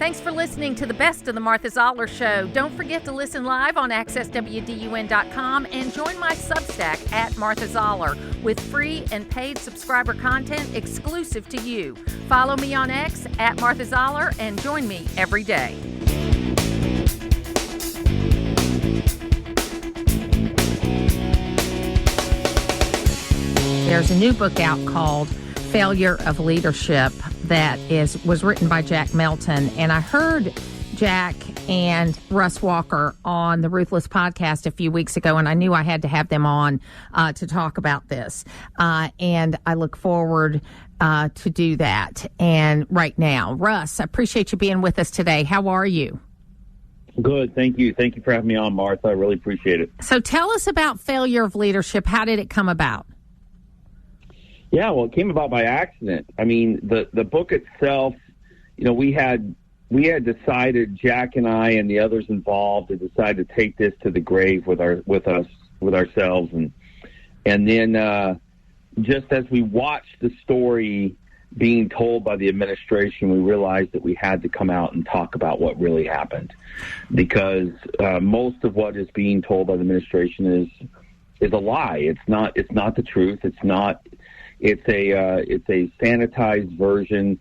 Thanks for listening to the best of the Martha Zoller Show. Don't forget to listen live on accesswdun.com and join my Substack at Martha Zoller with free and paid subscriber content exclusive to you. Follow me on X at Martha Zoller and join me every day. There's a new book out called Failure of Leadership that was written by Jack Melton. And I heard Jack and Russ Walker on the Ruthless podcast a few weeks ago, and I knew I had to have them on to talk about this. And I look forward to do that. And right now, Russ, I appreciate you being with us today. How are you? Good. Thank you. Thank you for having me on, Martha. I really appreciate it. So tell us about Failure of Leadership. How did it come about? Yeah, well, it came about by accident. I mean, the book itself, you know, we had decided, Jack and I and the others involved had decided to take this to the grave with ourselves, and then just as we watched the story being told by the administration, we realized that we had to come out and talk about what really happened, because most of what is being told by the administration is a lie. It's not the truth. It's a sanitized version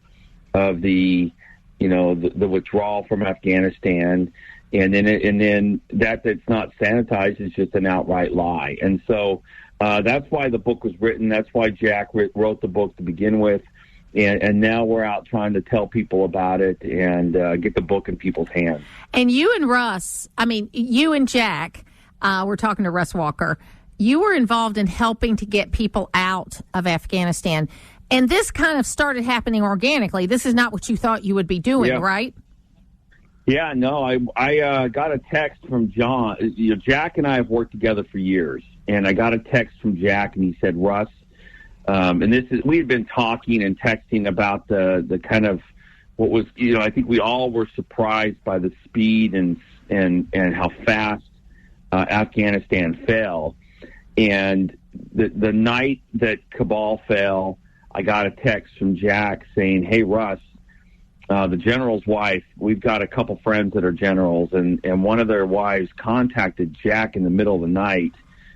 of the withdrawal from Afghanistan, and then that it's not sanitized is just an outright lie. And so that's why the book was written. That's why Jack wrote the book to begin with, and now we're out trying to tell people about it and get the book in people's hands. And you and Jack, we're talking to Russ Walker. You were involved in helping to get people out of Afghanistan. And this kind of started happening organically. This is not what you thought you would be doing, right? Yeah, no, I got a text from John. You know, Jack and I have worked together for years. And I got a text from Jack, and he said, Russ, we had been talking and texting about the kind of what was, you know, I think we all were surprised by the speed and how fast Afghanistan fell. And the night that Kabul fell, I got a text from Jack saying, hey, Russ, the general's wife, we've got a couple friends that are generals, and one of their wives contacted Jack in the middle of the night,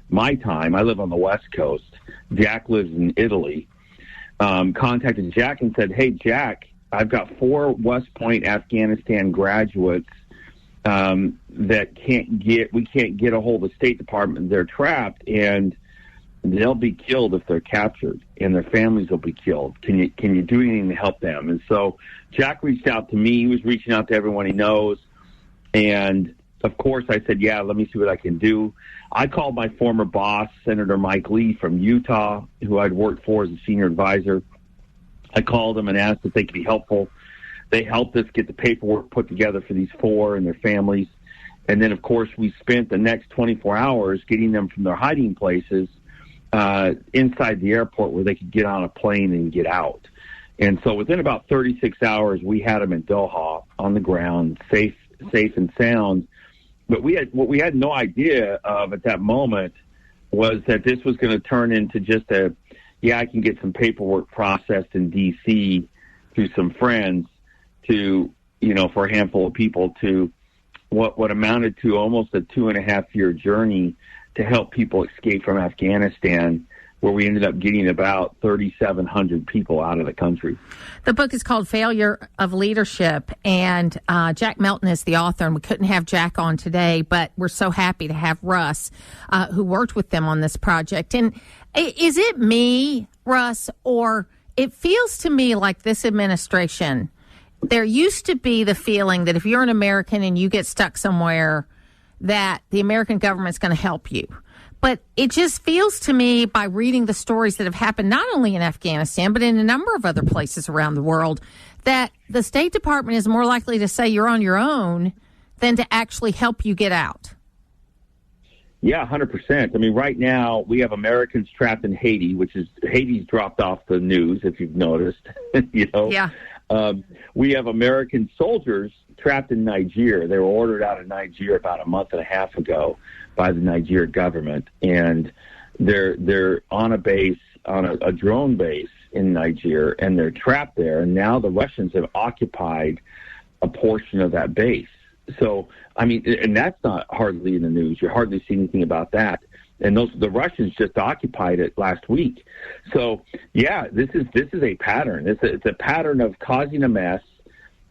my time. I live on the West Coast. Jack lives in Italy. Contacted Jack and said, hey, Jack, I've got 4 West Point Afghanistan graduates we can't get a hold of the State Department. They're trapped, and they'll be killed if they're captured, and their families will be killed. Can you do anything to help them? And so Jack reached out to me. He was reaching out to everyone he knows, and of course I said, yeah, let me see what I can do. I called my former boss, Senator Mike Lee from Utah, who I'd worked for as a senior advisor. I called him and asked if they could be helpful. They helped us get the paperwork put together for these 4 and their families. And then, of course, we spent the next 24 hours getting them from their hiding places inside the airport where they could get on a plane and get out. And so within about 36 hours, we had them in Doha on the ground, safe and sound. But what we had no idea of at that moment was that this was going to turn into just I can get some paperwork processed in D.C. through some friends, to, you know, for a handful of people, to what amounted to almost a 2.5-year journey to help people escape from Afghanistan, where we ended up getting about 3,700 people out of the country. The book is called Failure of Leadership, and Jack Melton is the author, and we couldn't have Jack on today, but we're so happy to have Russ, who worked with them on this project. And is it me, Russ, or it feels to me like this administration, there used to be the feeling that if you're an American and you get stuck somewhere, that the American government's going to help you. But it just feels to me, by reading the stories that have happened not only in Afghanistan, but in a number of other places around the world, that the State Department is more likely to say you're on your own than to actually help you get out. Yeah, 100%. I mean, right now we have Americans trapped in Haiti, Haiti's dropped off the news, if you've noticed. You know? Yeah. We have American soldiers trapped in Nigeria. They were ordered out of Nigeria about a month and a half ago by the Nigeria government, and they're on a base, on a drone base in Nigeria, and they're trapped there. And now the Russians have occupied a portion of that base. So, I mean, and that's not hardly in the news. You hardly see anything about that. And the Russians just occupied it last week. So, yeah, this is a pattern. It's a pattern of causing a mess,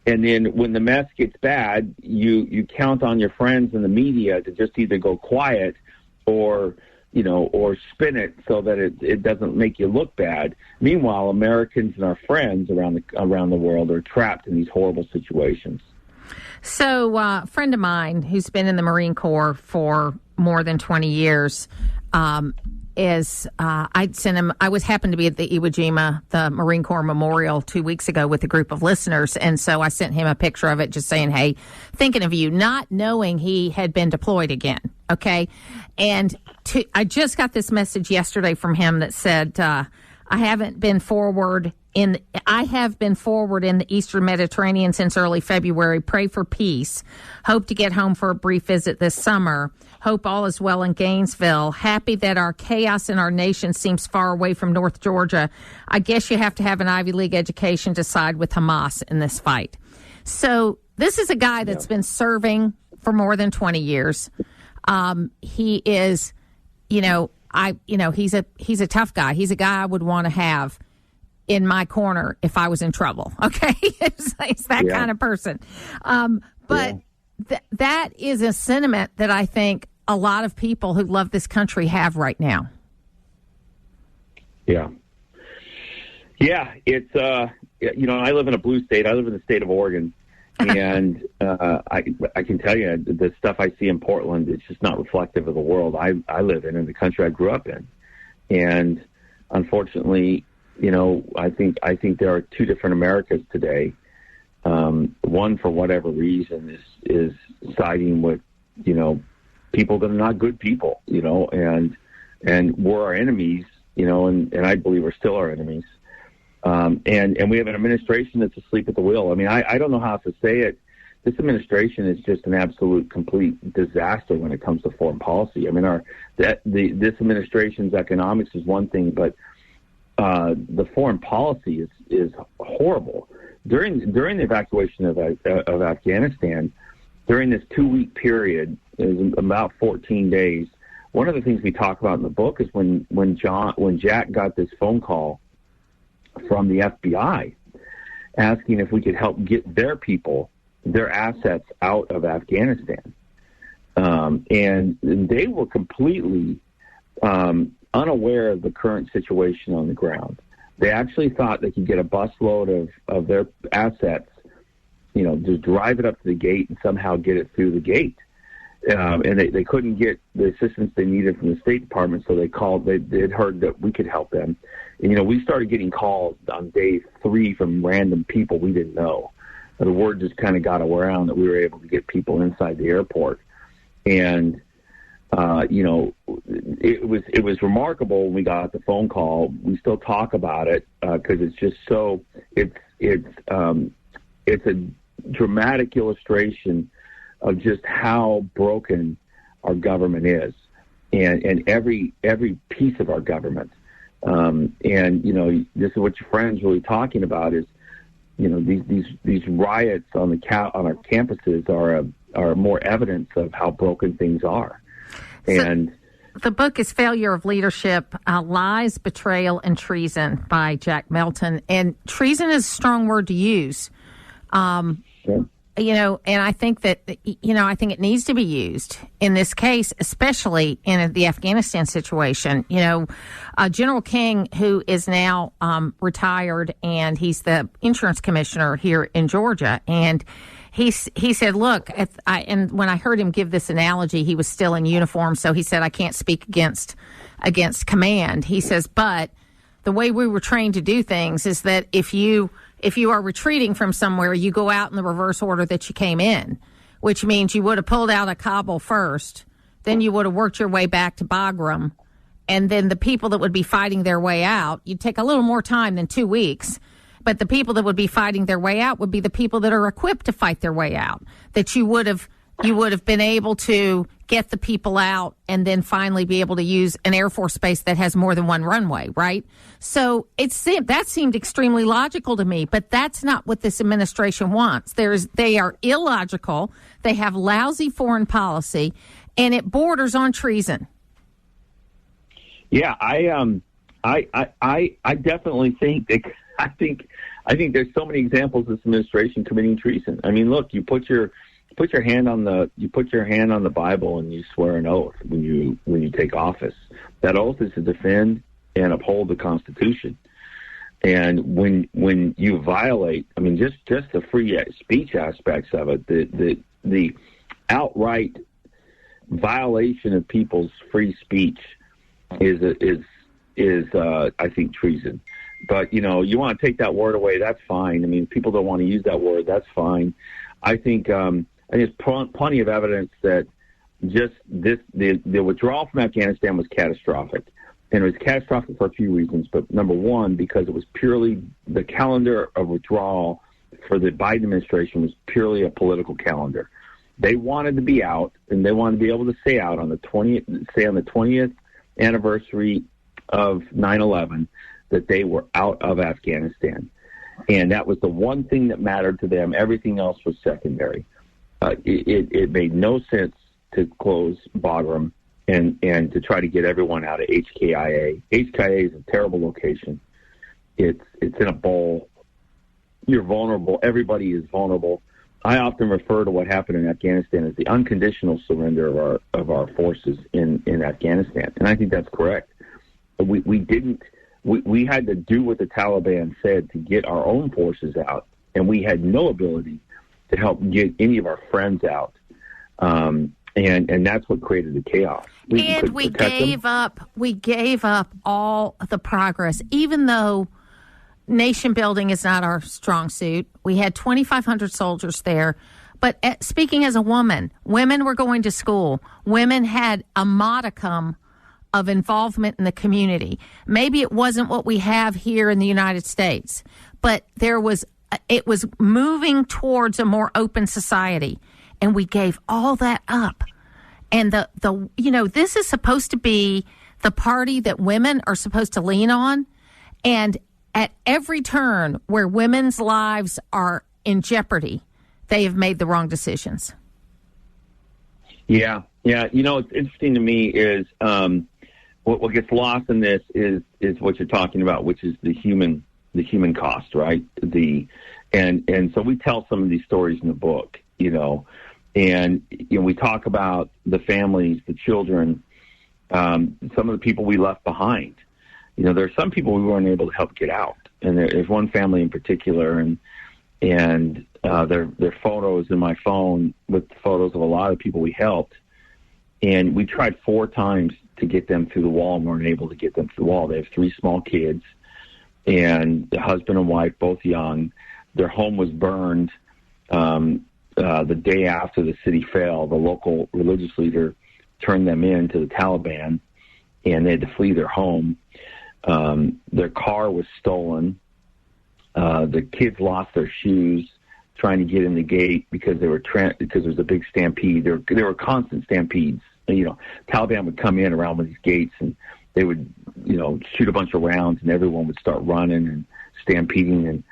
and then when the mess gets bad, you count on your friends and the media to just either go quiet or spin it so that it doesn't make you look bad. Meanwhile, Americans and our friends around the world are trapped in these horrible situations. So a friend of mine who's been in the Marine Corps for more than 20 years I'd sent him. I happened to be at the Iwo Jima, the Marine Corps Memorial 2 weeks ago with a group of listeners. And so I sent him a picture of it just saying, hey, thinking of you, not knowing he had been deployed again. Okay. And I just got this message yesterday from him that said, I have been forward in the Eastern Mediterranean since early February. Pray for peace. Hope to get home for a brief visit this summer. Hope all is well in Gainesville. Happy that our chaos in our nation seems far away from North Georgia. I guess you have to have an Ivy League education to side with Hamas in this fight. So this is a guy that's been serving for more than 20 years. He is, he's a tough guy. He's a guy I would want to have in my corner if I was in trouble. Okay. It's that kind of person. But that is a sentiment that I think a lot of people who love this country have right now. Yeah. Yeah. It's, I live in a blue state. I live in the state of Oregon. And I can tell you the stuff I see in Portland, it's just not reflective of the world I live in and the country I grew up in. And unfortunately, I think there are two different Americas today. One, for whatever reason, is siding with, people that are not good people, and we're our enemies, and I believe we're still our enemies. And we have an administration that's asleep at the wheel. I mean, I don't know how to say it. This administration is just an absolute, complete disaster when it comes to foreign policy. I mean, this administration's economics is one thing, but the foreign policy is horrible. During the evacuation of Afghanistan, during this 2-week period, it was about 14 days. One of the things we talk about in the book is when Jack got this phone call from the FBI asking if we could help get their people, their assets out of Afghanistan. And they were completely unaware of the current situation on the ground. They actually thought they could get a busload of their assets, just drive it up to the gate and somehow get it through the gate. And they couldn't get the assistance they needed from the State Department, so they called. They had heard that we could help them. And, we started getting calls on day 3 from random people we didn't know. The word just kind of got around that we were able to get people inside the airport. And, it was remarkable when we got the phone call. We still talk about it because it's just so it's a dramatic illustration of just how broken our government is, and every piece of our government. This is what your friend's really talking about is, these riots on our campuses are more evidence of how broken things are. And the book is Failure of Leadership, Lies, Betrayal, and Treason by Jack Melton. And treason is a strong word to use. Sure. And I think that, I think it needs to be used in this case, especially in the Afghanistan situation. General King, who is now retired, and he's the insurance commissioner here in Georgia, and he said, look, and when I heard him give this analogy, he was still in uniform, so he said, I can't speak against command. He says, but the way we were trained to do things is that if you are retreating from somewhere, you go out in the reverse order that you came in, which means you would have pulled out of Kabul first, then you would have worked your way back to Bagram, and then the people that would be fighting their way out, you'd take a little more time than 2 weeks, but the people that would be fighting their way out would be the people that are equipped to fight their way out, that you would have you would have been able to get the people out and then finally be able to use an Air Force base that has more than one runway, right? So that seemed extremely logical to me, but that's not what this administration wants. They are illogical. They have lousy foreign policy, and it borders on treason. Yeah, I definitely think that. I think there's so many examples of this administration committing treason. I mean, look, you put your hand on the Bible and you swear an oath when you take office. That oath is to defend and uphold the Constitution. And when you violate, I mean, just the free speech aspects of it, the outright violation of people's free speech is I think treason. But, you want to take that word away, that's fine. I mean, people don't want to use that word, that's fine. I think there's plenty of evidence that the withdrawal from Afghanistan was catastrophic. And it was catastrophic for a few reasons. But number one, because it was purely the calendar of withdrawal for the Biden administration was purely a political calendar. They wanted to be out, and they wanted to be able to stay out on the 20th anniversary of 9/11. That they were out of Afghanistan. And that was the one thing that mattered to them. Everything else was secondary. It made no sense to close Bagram and to try to get everyone out of HKIA. HKIA is a terrible location. It's in a bowl. You're vulnerable. Everybody is vulnerable. I often refer to what happened in Afghanistan as the unconditional surrender of our forces in Afghanistan. And I think that's correct. We had to do what the Taliban said to get our own forces out, and we had no ability to help get any of our friends out. And that's what created the chaos. We gave up all the progress, even though nation building is not our strong suit. We had 2,500 soldiers there. But speaking as a woman, women were going to school. Women had a modicum of involvement in the community. Maybe it wasn't what we have here in the United States, but it was moving towards a more open society, and we gave all that up. And this is supposed to be the party that women are supposed to lean on, and at every turn where women's lives are in jeopardy, they have made the wrong decisions. Yeah. What's interesting to me is what gets lost in this is what you're talking about, which is the human cost, right? And so we tell some of these stories in the book, and we talk about the families, the children, some of the people we left behind. There are some people we weren't able to help get out, and there's one family in particular, and their photos in my phone with photos of a lot of people we helped, and we tried 4 times to get them through the wall and weren't able to get them through the wall. They have 3 small kids, and the husband and wife, both young. Their home was burned the day after the city fell. The local religious leader turned them in to the Taliban, and they had to flee their home. Their car was stolen. The kids lost their shoes trying to get in the gate because there was a big stampede. There were constant stampedes. Taliban would come in around one of these gates, and they would, shoot a bunch of rounds, and everyone would start running and stampeding.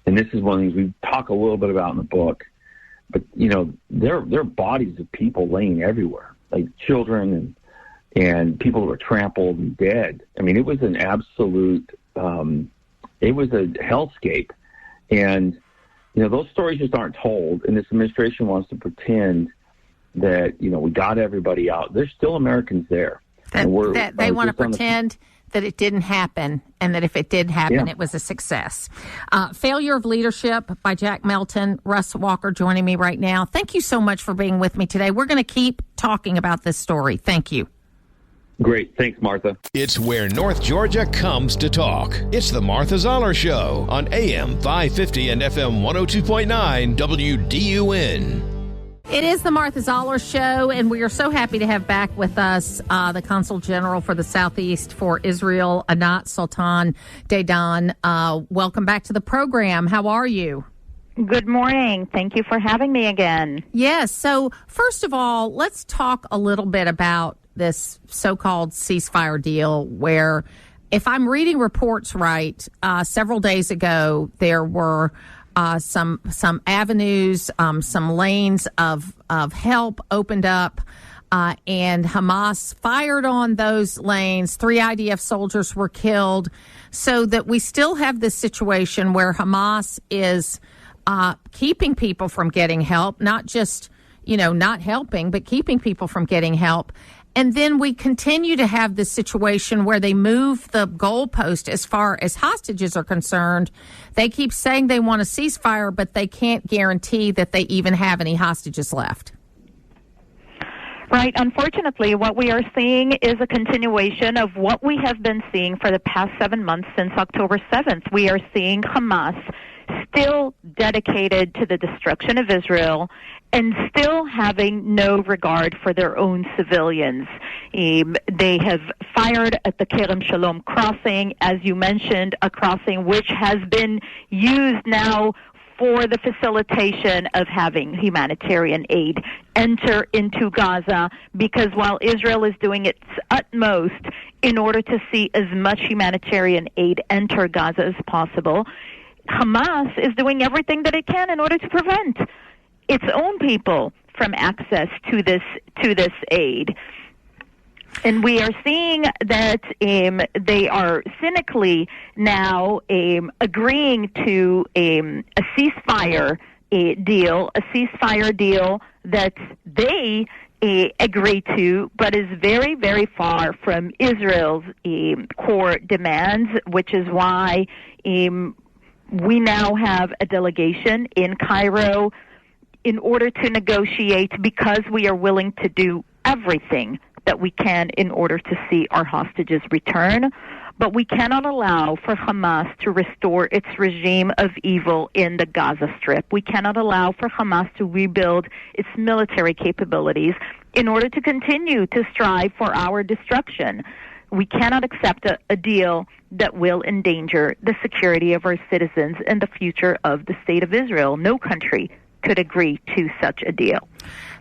And this is one of the things we talk a little bit about in the book. But there are bodies of people laying everywhere, like children and people who were trampled and dead. I mean, it was an absolute, it was a hellscape. And those stories just aren't told. And this administration wants to pretend that, we got everybody out. There's still Americans there. That they want to pretend that it didn't happen, and that if it did happen, it was a success. Failure of Leadership by Jack Melton. Russ Walker joining me right now. Thank you so much for being with me today. We're going to keep talking about this story. Thank you. Great. Thanks, Martha. It's where North Georgia comes to talk. It's the Martha Zoller Show on AM 550 and FM 102.9 WDUN. It is the Martha Zoller Show, and we are so happy to have back with us the Consul General for the Southeast for Israel, Anat Sultan Dadon. Welcome back to the program. How are you? Good morning. Thank you for having me again. Yes. So, first of all, let's talk a little bit about this so-called ceasefire deal where, if I'm reading reports right, several days ago, there were some avenues, some lanes of help opened up, and Hamas fired on those lanes. 3 IDF soldiers were killed, so that we still have this situation where Hamas is keeping people from getting help, not just, not helping, but keeping people from getting help. And then we continue to have this situation where they move the goalpost as far as hostages are concerned. They keep saying they want a ceasefire, but they can't guarantee that they even have any hostages left. Right. Unfortunately, what we are seeing is a continuation of what we have been seeing for the past 7 months since October 7th. We are seeing Hamas still dedicated to the destruction of Israel and still having no regard for their own civilians. They have fired at the Kerem Shalom crossing, as you mentioned, a crossing which has been used now for the facilitation of having humanitarian aid enter into Gaza, because while Israel is doing its utmost in order to see as much humanitarian aid enter Gaza as possible, Hamas is doing everything that it can in order to prevent its own people from access to this aid. And we are seeing that they are cynically now agreeing to a ceasefire deal that they agree to, but is very, very far from Israel's core demands, which is why we now have a delegation in Cairo in order to negotiate, because we are willing to do everything that we can in order to see our hostages return. But we cannot allow for Hamas to restore its regime of evil in the Gaza Strip. We cannot allow for Hamas to rebuild its military capabilities in order to continue to strive for our destruction. We cannot accept a deal that will endanger the security of our citizens and the future of the state of Israel. No country could agree to such a deal.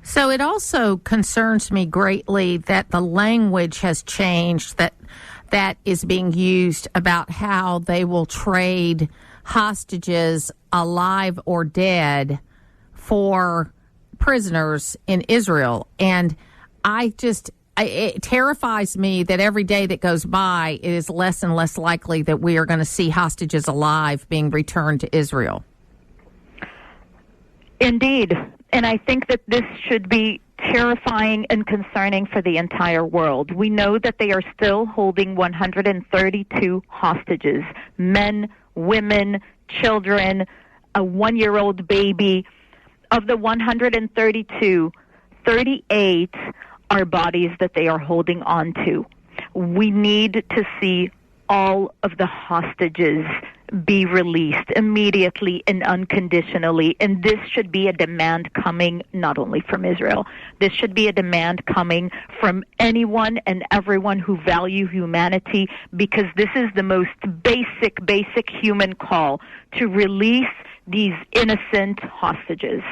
So it also concerns me greatly that the language has changed, that is being used about how they will trade hostages, alive or dead, for prisoners in Israel. And it terrifies me that every day that goes by, it is less and less likely that we are going to see hostages alive being returned to Israel. Indeed. And I think that this should be terrifying and concerning for the entire world. We know that they are still holding 132 hostages, men, women, children, a 1-year-old baby. Of the 132, 38 are bodies that they are holding on to. We need to see all of the hostages be released immediately and unconditionally. And this should be a demand coming not only from Israel. This should be a demand coming from anyone and everyone who value humanity, because this is the most basic human call to release these innocent hostages.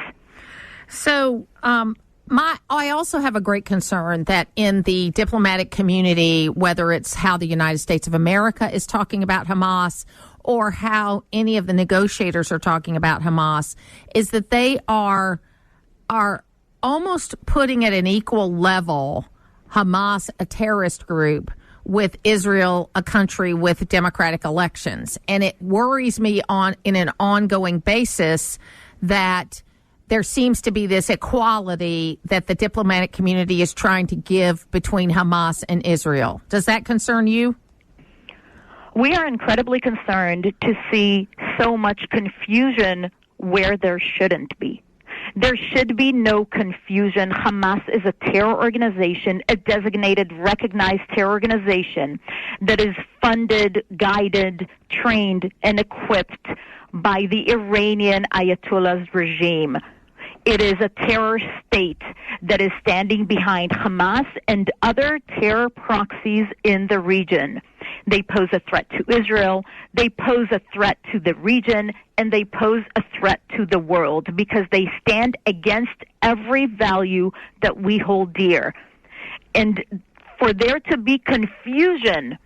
So, I also have a great concern that in the diplomatic community, whether it's how the United States of America is talking about Hamas or how any of the negotiators are talking about Hamas, is that they are almost putting at an equal level Hamas, a terrorist group, with Israel, a country with democratic elections. And it worries me in an ongoing basis that there seems to be this equality that the diplomatic community is trying to give between Hamas and Israel. Does that concern you? We are incredibly concerned to see so much confusion where there shouldn't be. There should be no confusion. Hamas is a terror organization, a designated, recognized terror organization that is funded, guided, trained, and equipped by the Iranian Ayatollah's regime. It is a terror state that is standing behind Hamas and other terror proxies in the region. They pose a threat to Israel. They pose a threat to the region, and they pose a threat to the world because they stand against every value that we hold dear. And for there to be confusion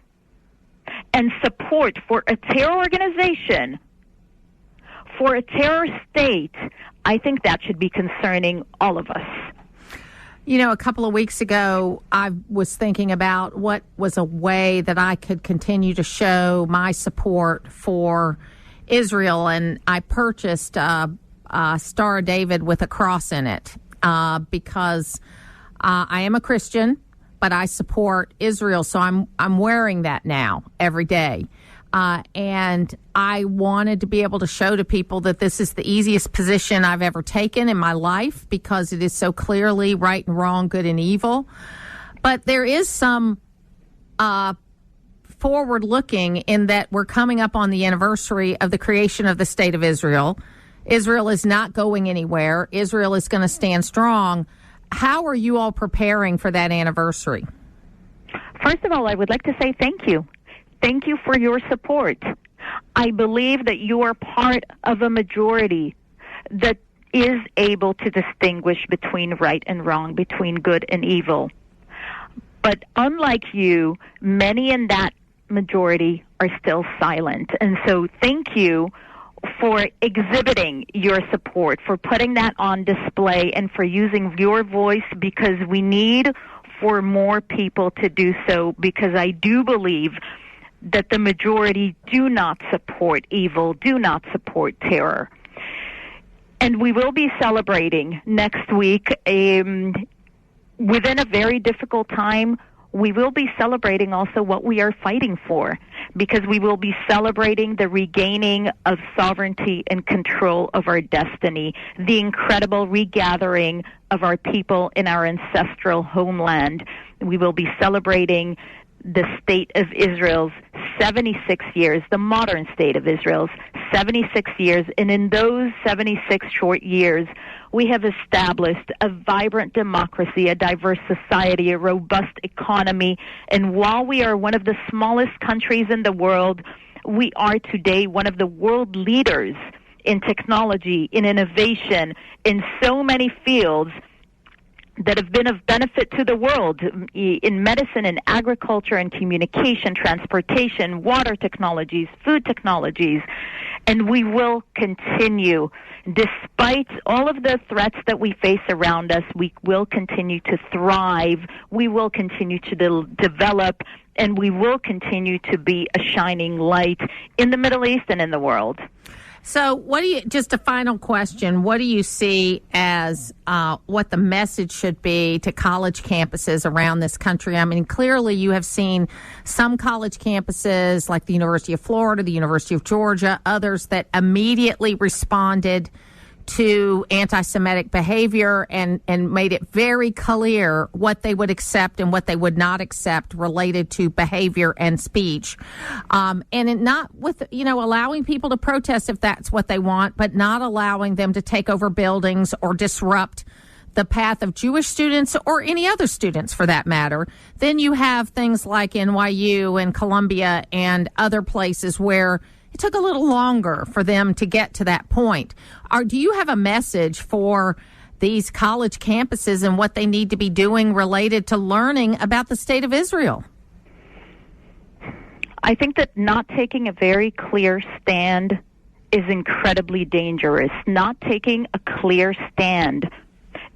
and support for a terror organization, for a terror state, I think that should be concerning all of us. You know, a couple of weeks ago, I was thinking about what was a way that I could continue to show my support for Israel, and I purchased a Star of David with a cross in it because I am a Christian, but I support Israel, so I'm wearing that now every day. And I wanted to be able to show to people that this is the easiest position I've ever taken in my life because it is so clearly right and wrong, good and evil. But there is some forward looking in that we're coming up on the anniversary of the creation of the State of Israel. Israel is not going anywhere. Israel is going to stand strong. How are you all preparing for that anniversary? First of all, I would like to say thank you. Thank you for your support. I believe that you are part of a majority that is able to distinguish between right and wrong, between good and evil. But unlike you, many in that majority are still silent. And so thank you for exhibiting your support, for putting that on display, and for using your voice, because we need for more people to do so, because I do believe that the majority do not support evil, do not support terror. And we will be celebrating next week, within a very difficult time, we will be celebrating also what we are fighting for, because we will be celebrating the regaining of sovereignty and control of our destiny, the incredible regathering of our people in our ancestral homeland. We will be celebrating the state of Israel's 76 years, the modern state of Israel's 76 years. And in those 76 short years, we have established a vibrant democracy, a diverse society, a robust economy. And while we are one of the smallest countries in the world, we are today one of the world leaders in technology, in innovation, in so many fields that have been of benefit to the world, in medicine and agriculture and communication, transportation, water technologies, food technologies. And we will continue. Despite all of the threats that we face around us, we will continue to thrive, we will continue to develop, and we will continue to be a shining light in the Middle East and in the world. So just a final question, what do you see as what the message should be to college campuses around this country? I mean, clearly you have seen some college campuses like the University of Florida, the University of Georgia, others that immediately responded to anti-Semitic behavior and made it very clear what they would accept and what they would not accept related to behavior and speech. And it not with, allowing people to protest if that's what they want, but not allowing them to take over buildings or disrupt the path of Jewish students or any other students for that matter. Then you have things like NYU and Columbia and other places where it took a little longer for them to get to that point. Do you have a message for these college campuses and what they need to be doing related to learning about the state of Israel? I think that not taking a very clear stand is incredibly dangerous. Not taking a clear stand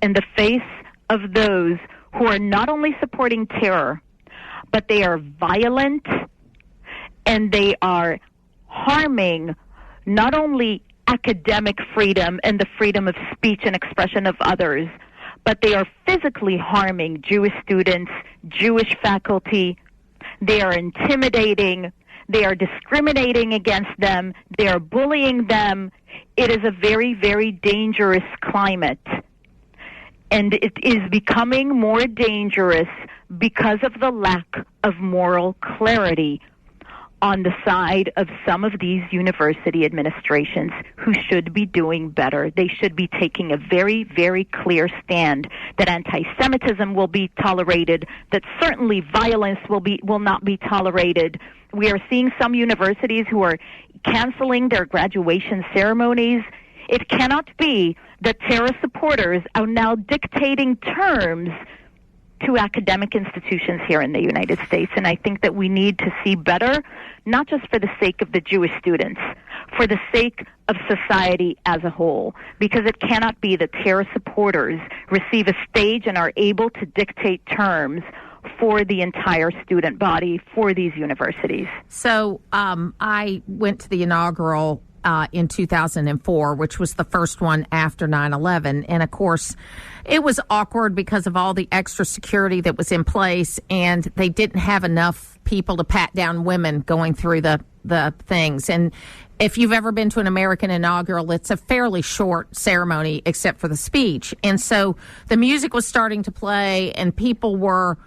in the face of those who are not only supporting terror, but they are violent and they are harming not only academic freedom and the freedom of speech and expression of others, but they are physically harming Jewish students, Jewish faculty. They are intimidating. They are discriminating against them. They are bullying them. It is a very, very dangerous climate. And it is becoming more dangerous because of the lack of moral clarity. on the side of some of these university administrations who should be doing better. They should be taking a very, very clear stand that anti-Semitism will be tolerated, that certainly violence will not be tolerated. We are seeing some universities who are canceling their graduation ceremonies. It cannot be that terrorist supporters are now dictating terms to academic institutions here in the United States. And I think that we need to see better, not just for the sake of the Jewish students, for the sake of society as a whole, because it cannot be that terrorist supporters receive a stage and are able to dictate terms for the entire student body for these universities. So I went to the inaugural in 2004, which was the first one after 9/11. And, of course, it was awkward because of all the extra security that was in place, and they didn't have enough people to pat down women going through the things. And if you've ever been to an American inaugural, it's a fairly short ceremony except for the speech. And so the music was starting to play, and people were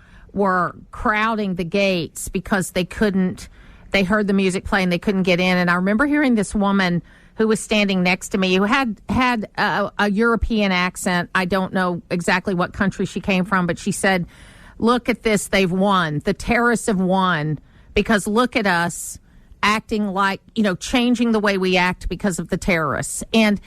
crowding the gates because they heard the music play and they couldn't get in. And I remember hearing this woman who was standing next to me who had a European accent. I don't know exactly what country she came from, but she said, "Look at this, they've won. The terrorists have won because look at us acting like, changing the way we act because of the terrorists." And,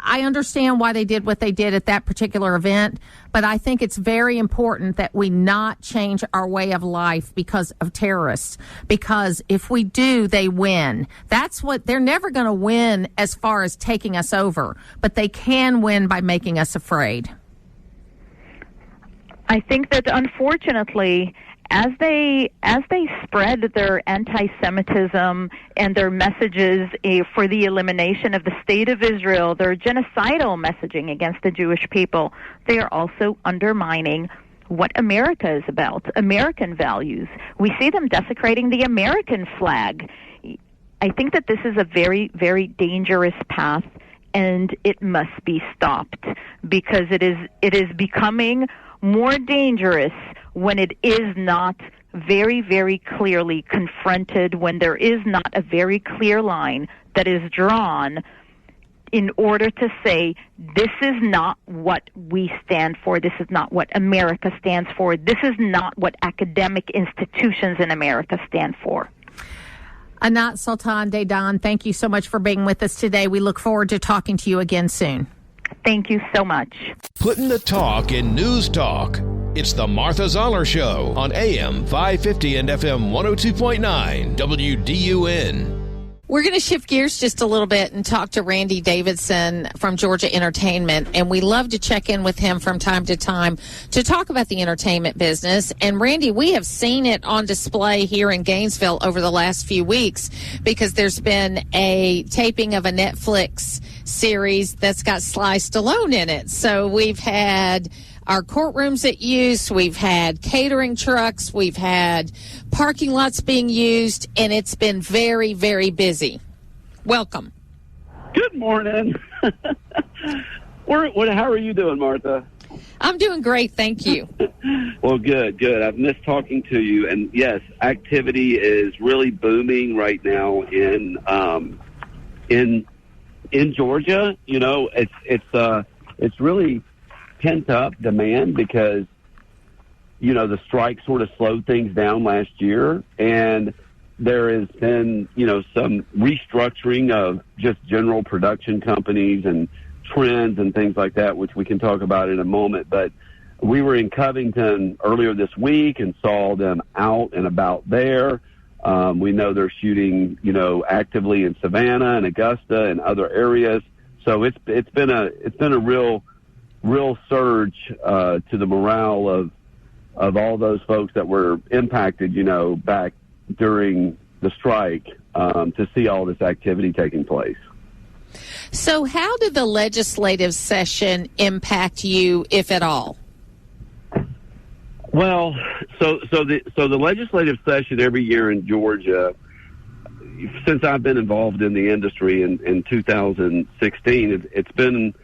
I understand why they did what they did at that particular event, but I think it's very important that we not change our way of life because of terrorists, because if we do, they win. They're never going to win as far as taking us over, but they can win by making us afraid. I think that unfortunately, as they spread their anti-Semitism and their messages for the elimination of the state of Israel, their genocidal messaging against the Jewish people, they are also undermining what America is about, American values. We see them desecrating the American flag. I think that this is a very, very dangerous path, and it must be stopped because it is becoming more dangerous when it is not very, very clearly confronted, when there is not a very clear line that is drawn in order to say, this is not what we stand for, this is not what America stands for, this is not what academic institutions in America stand for. Anat Sultan Dadon, thank you so much for being with us today. We look forward to talking to you again soon. Thank you so much. Putting the talk in news talk. It's the Martha Zoller Show on AM 550 and FM 102.9 WDUN. We're going to shift gears just a little bit and talk to Randy Davidson from Georgia Entertainment, and we love to check in with him from time to time to talk about the entertainment business. And Randy, we have seen it on display here in Gainesville over the last few weeks because there's been a taping of a Netflix series that's got Sly Stallone in it. So we've had our courtrooms at use, we've had catering trucks, we've had parking lots being used, and it's been very, very busy. Welcome. Good morning. How are you doing, Martha? I'm doing great, thank you. Well, good. I've missed talking to you, and yes, activity is really booming right now in Georgia. It's really pent-up demand because, the strike sort of slowed things down last year, and there has been, some restructuring of just general production companies and trends and things like that, which we can talk about in a moment. But we were in Covington earlier this week and saw them out and about there. We know they're shooting, actively in Savannah and Augusta and other areas. So it's been a real surge to the morale of all those folks that were impacted, back during the strike, to see all this activity taking place. So how did the legislative session impact you, if at all? Well, so the legislative session every year in Georgia, since I've been involved in the industry in 2016, it's been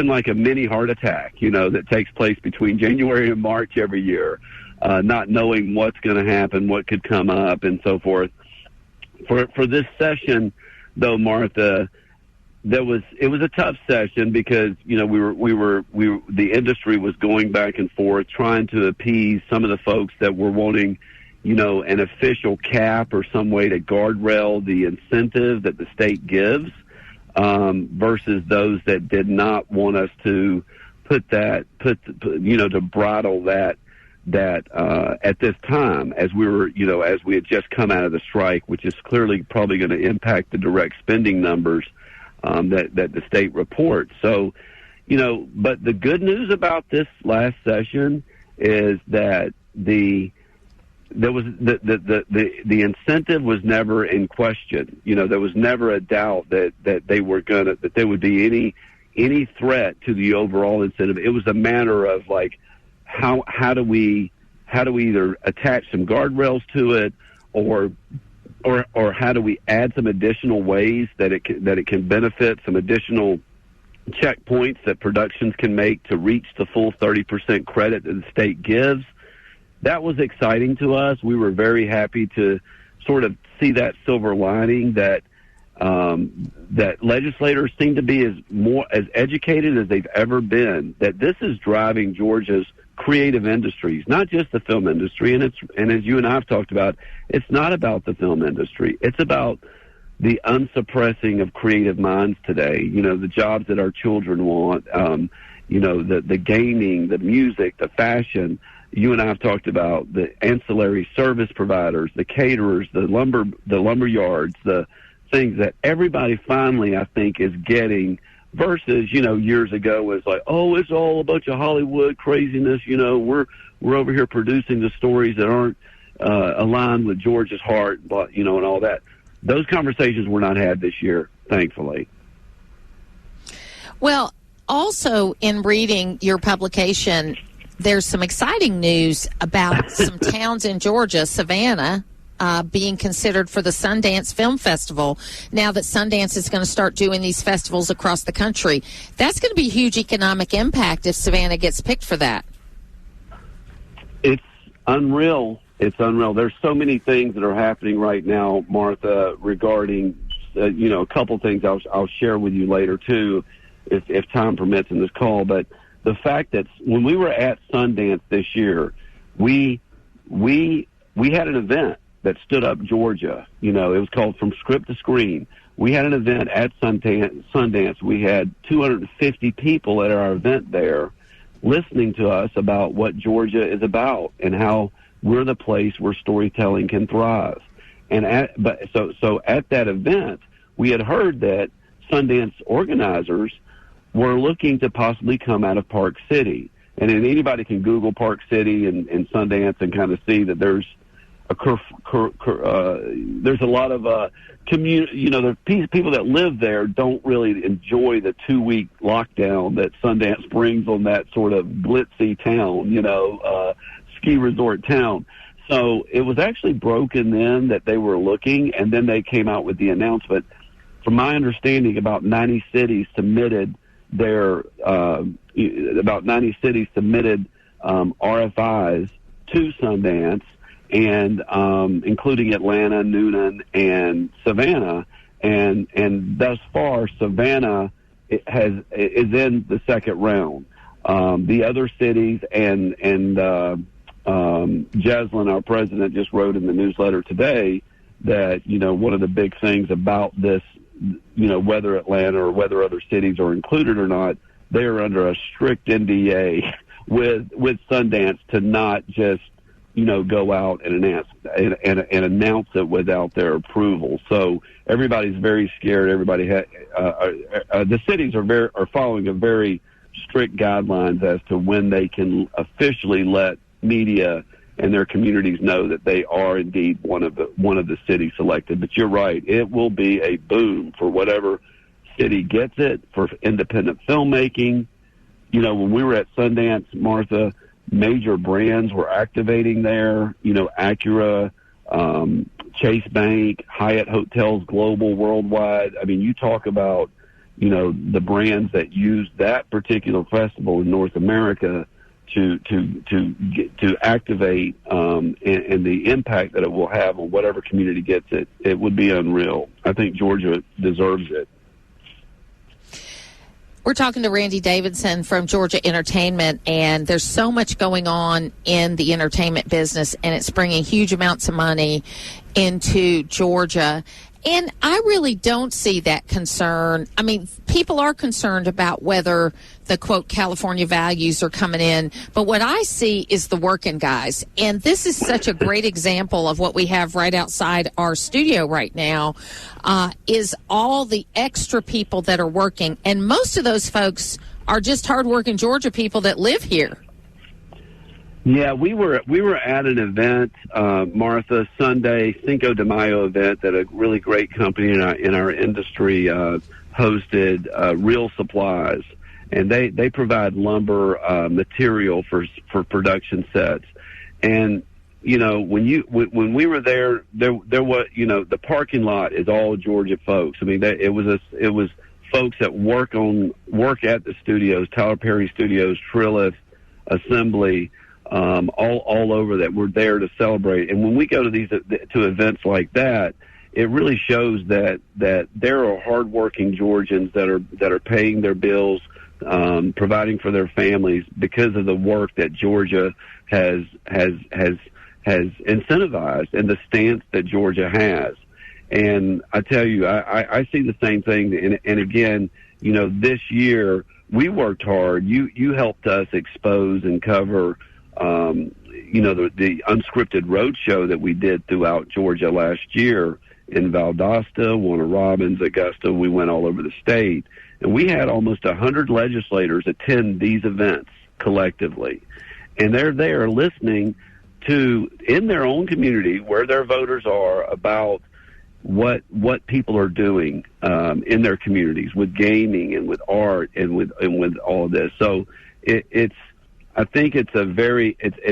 like a mini heart attack, that takes place between January and March every year. not knowing what's going to happen, what could come up, and so forth. For this session, though, Martha, it was a tough session because the industry was going back and forth trying to appease some of the folks that were wanting, an official cap or some way to guardrail the incentive that the state gives, versus those that did not want us to to bridle that at this time, as we had just come out of the strike, which is clearly probably going to impact the direct spending numbers that the state reports. So, but the good news about this last session is that the incentive was never in question. There was never a doubt that there would be any threat to the overall incentive. It was a matter of like, how do we either attach some guardrails to it, or how do we add some additional ways that it can benefit, some additional checkpoints that productions can make to reach the full 30% credit that the state gives. That was exciting to us. We were very happy to sort of see that silver lining that legislators seem to be as educated as they've ever been, that this is driving Georgia's creative industries, not just the film industry. And as you and I have talked about, it's not about the film industry. It's about the unsuppressing of creative minds today. The jobs that our children want, the gaming, the music, the fashion. You and I have talked about the ancillary service providers, the caterers, the lumber yards, the things that everybody finally, I think, is getting, versus, years ago was like, oh, it's all a bunch of Hollywood craziness. We're over here producing the stories that aren't aligned with Georgia's heart, but, and all that. Those conversations were not had this year, thankfully. Well, also in reading your publication, there's some exciting news about some towns in Georgia, Savannah, being considered for the Sundance Film Festival. Now that Sundance is going to start doing these festivals across the country, that's going to be a huge economic impact if Savannah gets picked for that. It's unreal. It's unreal. There's so many things that are happening right now, Martha, regarding, a couple things I'll share with you later, too, if time permits in this call. But the fact that when we were at Sundance this year, we had an event that stood up Georgia. It was called From Script to Screen. We had an event at Sundance. We had 250 people at our event there listening to us about what Georgia is about and how we're the place where storytelling can thrive. And at that event, we had heard that Sundance organizers were looking to possibly come out of Park City. And then anybody can Google Park City and Sundance and kind of see that there's a lot of community. The people that live there don't really enjoy the 2-week lockdown that Sundance brings on that sort of glitzy town, ski resort town. So it was actually broken then that they were looking, and then they came out with the announcement. From my understanding, about 90 cities submitted RFIs to Sundance, and including Atlanta, Noonan, and Savannah, and thus far Savannah is in the second round. The other cities and Jaslyn, our president, just wrote in the newsletter today that one of the big things about this, whether Atlanta or whether other cities are included or not, they are under a strict NDA with Sundance to not just go out and announce it without their approval. So everybody's very scared. Everybody the cities are following a very strict guidelines as to when they can officially let media and their communities know that they are indeed one of the cities selected. But you're right, it will be a boom for whatever city gets it, for independent filmmaking. When we were at Sundance, Martha, major brands were activating there, Acura, Chase Bank, Hyatt Hotels Global, worldwide. I mean, you talk about, the brands that use that particular festival in North America to activate and the impact that it will have on whatever community gets it, it would be unreal. I think Georgia deserves it. We're talking to Randy Davidson from Georgia Entertainment, and there's so much going on in the entertainment business, and it's bringing huge amounts of money into Georgia. And I really don't see that concern. I mean, people are concerned about whether the, quote, California values are coming in. But what I see is the working guys. And this is such a great example of what we have right outside our studio right now, is all the extra people that are working. And most of those folks are just hardworking Georgia people that live here. Yeah, we were at an event, Martha, Sunday, Cinco de Mayo event that a really great company in our industry hosted, Real Supplies, and they provide lumber material for production sets. And when we were there was the parking lot is all Georgia folks. I mean, it was folks that work at the studios, Tyler Perry Studios, Trilith, Assembly. All over that we're there to celebrate. And when we go to to events like that, it really shows that there are hardworking Georgians that are paying their bills, providing for their families because of the work that Georgia has incentivized and the stance that Georgia has. And I tell you, I see the same thing. And again, this year we worked hard. You helped us expose and cover the unscripted road show that we did throughout Georgia last year in Valdosta, Warner Robins, Augusta. We went all over the state. And we had almost 100 legislators attend these events collectively. And they're there listening to, in their own community, where their voters are, about what people are doing in their communities with gaming and with art and with all of this. So I think it's a very, in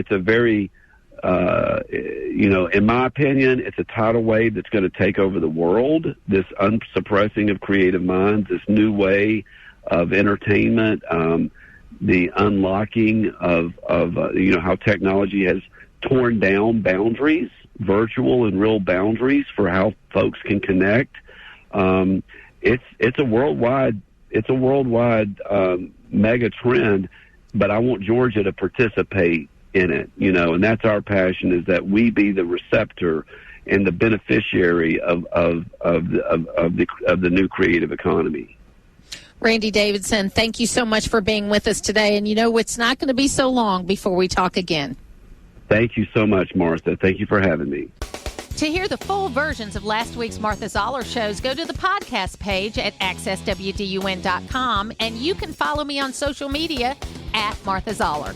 my opinion, it's a tidal wave that's going to take over the world, this unsuppressing of creative minds, this new way of entertainment, the unlocking of how technology has torn down boundaries, virtual and real boundaries for how folks can connect. It's a worldwide mega trend. But I want Georgia to participate in it, and that's our passion, is that we be the receptor and the beneficiary of the new creative economy. Randy Davidson, thank you so much for being with us today. And it's not going to be so long before we talk again. Thank you so much, Martha. Thank you for having me. To hear the full versions of last week's Martha Zoller shows, go to the podcast page at accesswdun.com, and you can follow me on social media at Martha Zoller.